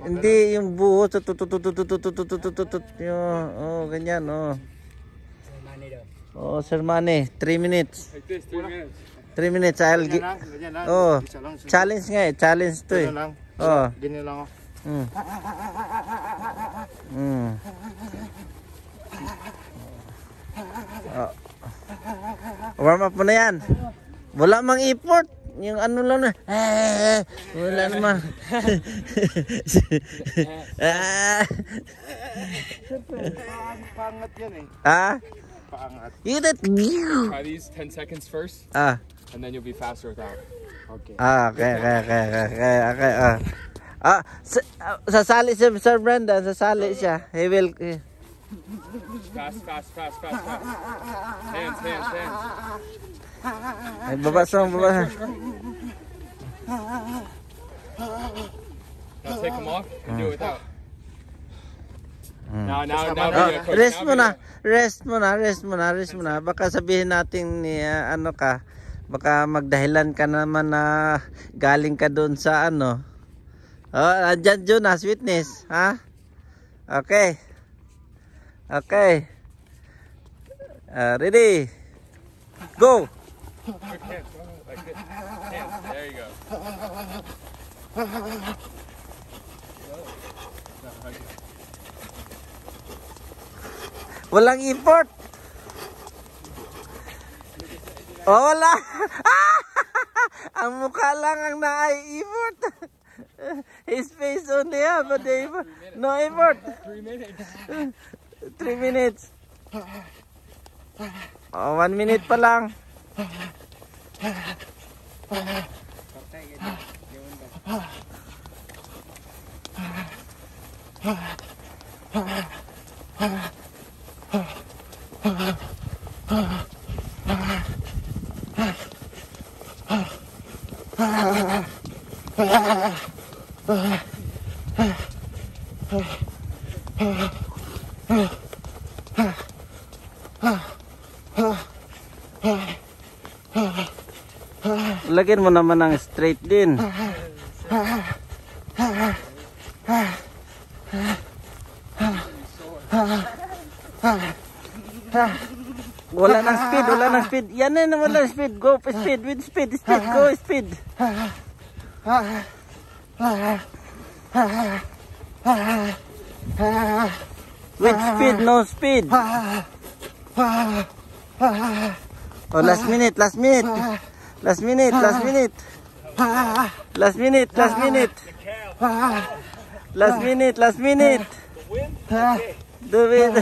Hindi yung buhos. Oh, ganyan, oh. Oh, Sir Manny, 3 minutes. 3 minutes, I'll give. Oh, challenge nga eh, challenge to eh. Oh. Ganyan lang ako. Oh. Warm up mo na yan. Wala mang effort. Yung ano lang na. Wala naman. Pangat yan eh. Ah? Paangat. You did. Try these 10 seconds first. And then you'll be faster without. Okay. Okay. Sasali si Sir Brendan, sasali siya. He will. Fast. Hands. Ay, babasa. Now take them off and do it without. Now Rest muna. Baka sabihin natin ni ano ka, baka magdahilan ka naman na galing ka doon sa ano. Oh, andyan Jonas, witness, ha? Okay. Ready? Go. Hands. There you go. Walang import. Oh, wala. Ang mukha lang ang na-import. His face only, but no import. 3 minutes. 3 minutes. Oh, 1 minute pa lang. Lagyan mo naman ng straight din. Wala ng speed. Yan na wala ng speed. Go speed, with speed, go speed. With speed, no speed. Oh, last minute. Last minute. Do it.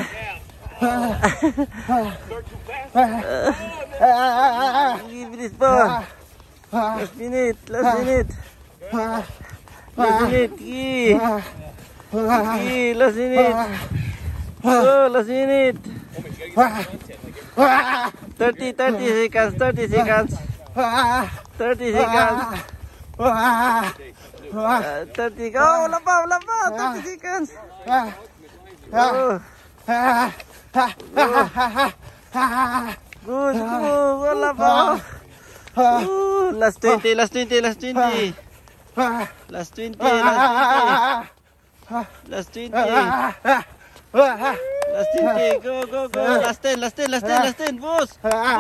Give this ball. Last minute. Last minute. Go, last minute. 30 seconds. 30 seconds. 30. Oh, wala pa. 30 seconds. Oh. Good. Wala pa. Last 20. Last 20. Last 20. Go. Last 10. Boss. Last 10. Boss. Last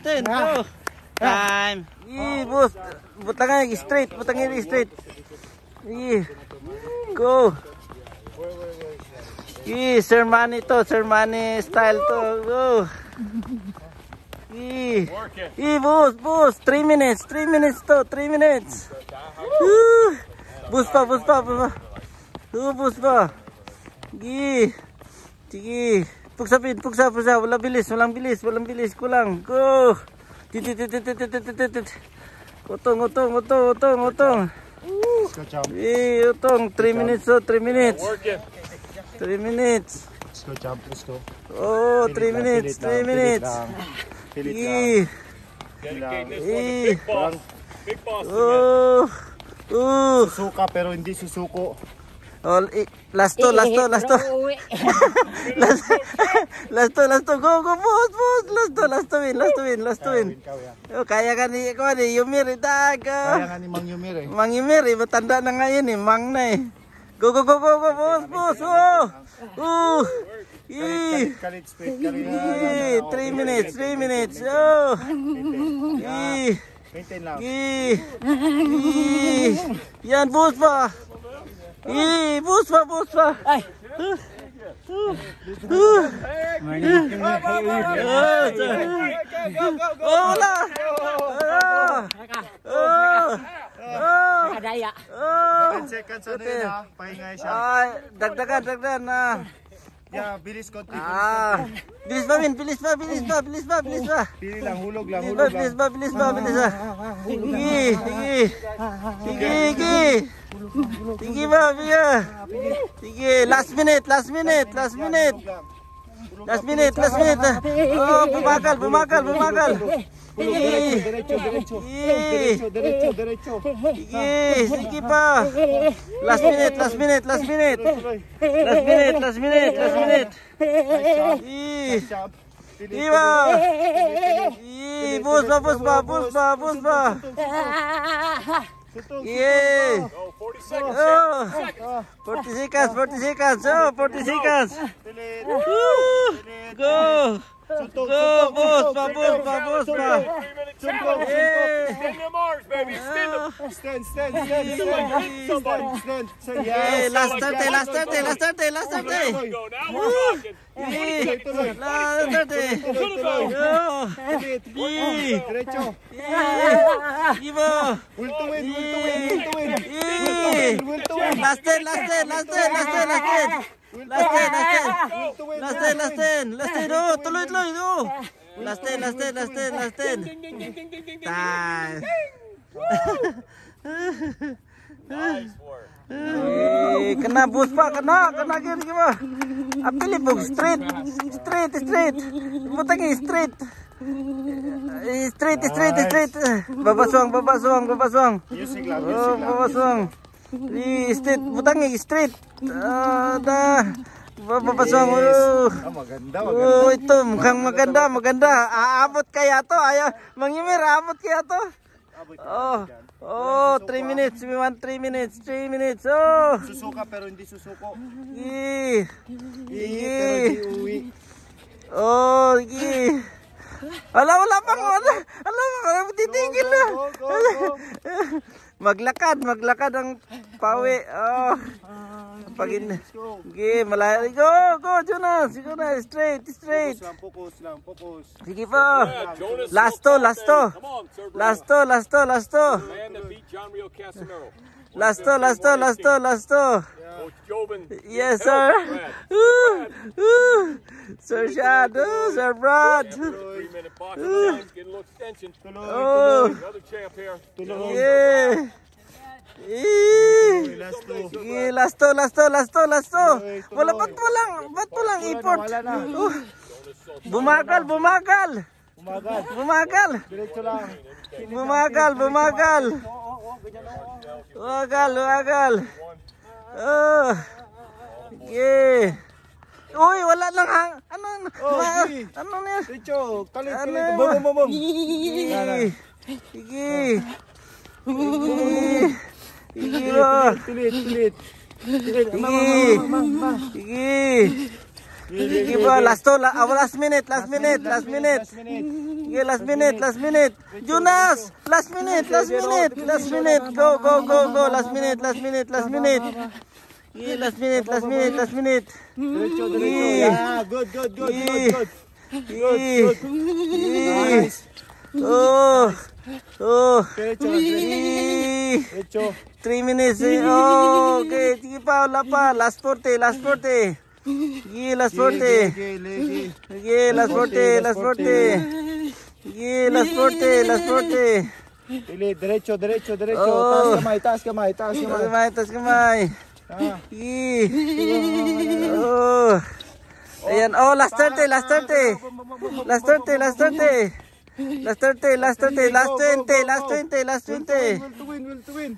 10. Go. Time. Boss. Butangin straight. Go. Sir Manny style to. Go. Boss. 3 minutes to. 3 minutes. Boost pa. Boost pa. Sige. Pugsapin. Walang bilis. Kulang. Go. Utong. Let's go, jump. Utong. 3 minutes. 3 minutes. Let's go, jump. Let's go. Oh, 3 minutes. Pilit lang. Big boss. Oh. Susuka pero hindi susuko. Oh, last two. Last two. Last two. Go, boss. Last two win. Oh, kaya ka ni Yumir idag. Kaya nga ni Mang Yumir eh. Mang Yumir, matanda na ngayon eh. Mang na eh. Go, boss. Oh. Kalit speed. 3 minutes. Oh. Maintain lang. Yan, boss pa. Boss pa. Ay. Wala. Nakadaya. 10 seconds ano yun ha? Pahingay siya. Ay, dagdagan na. Yeah, bilis konti. Bilis pa. Pili lang, hulog lang. Bilis pa. Sige ba. Sige, last minute. Oh, bumagal. Diretso. Sige pa. Last minute. Sige ba. Bus pa. Yeah. Go, 40 seconds. Oh. 40 seconds. 40 seconds. Oh, 40 seconds. Go. Bus pa. 3 minutes. Yeah. Stand them arms, baby. Stand them. Stand. Hey, Yes. last 30. Go. Now we're talking. Last 30. Go. Diretso. Give up. Will to win. Last 10. Last 10. Oh, tuloy. Oh. Last 10. Time. Nice work. Kena bus pa, kena gini. Apili po, straight. Butangi, straight. Babaswang. Music lang. Oh, babaswang. Straight, butangi, straight. Babaswang. Maganda. Oh, ito, mukhang maganda. Aabot kaya to, Mang Yumir, aabot kaya to. Oh, 3 minutes. We want 3 minutes. Oh. Susuka pero hindi susuko. Uwi. Oh, wala pa. Titigil na. Maglakad ang pawi. Oh. Pagin. Malayo. Go, Jonas. Straight. Focus lang. Sige pa. Jonas, Last come to. on, sir. Last to. Man that beat John Rio Casimiro. Last to. Coach Jobin. Yes, sir. Sir Shad. Sir Brad. 3-minute box challenge. Get a little extension. Oh. Another champ here. Yeah. Last to. Wala, ba't mo lang import? Bumagal. Diretso lang. Bumagal. Oh. Yeah. Uy, wala lang ano niya? Diretso. Kalit. Bum. Sige. Tulit. Sige ba, last minute. Sige, last minute. Jonas, last minute. Go. Last minute. Sige, last minute. Diretso. Yeah, good. Nice. Oh. Diretso. 3 minutes. Oh, okay. Sige pa, wala pa. Last 40. Sige, last 40. Sige, last 40. Sige, last 40. Diretso. Oh. Taas kamay. Taas kamay. Sige. Oh. Ayan. Oh, last 30. Last 30, last 30, last 20, last 20, last 20. Will to win.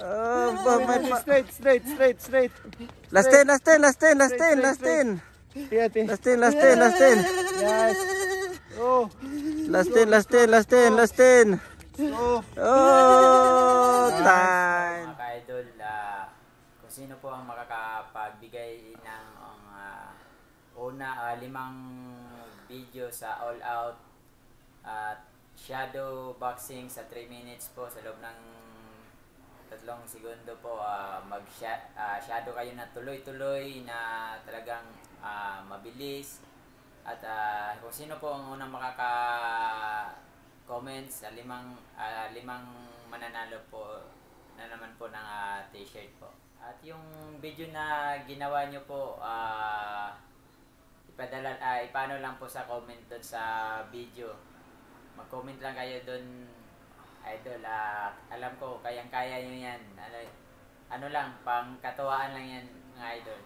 Oh, may pa. Straight. Last 10, last 10, last 10, last 10, last 10. Ate. Last 10, last 10, last 10. Yes. Oh. Last 10, last 10, last 10, last 10. Oh. Oh, time. Mga ka-idol, kung sino po ang makakapagbigay ng limang video sa all out at shadow boxing sa 3 minutes po sa loob ng 3 segundo po, shadow kayo na tuloy-tuloy na talagang mabilis at kung sino po ang unang makaka-comment sa limang mananalo po na naman po ng t-shirt po. At yung video na ginawa nyo po, ipano lang po sa comment doon sa video. Mag-comment lang kayo doon, idol. Alam ko, kayang-kaya nyo yan. Ano lang, pang katuwaan lang yan, mga idol.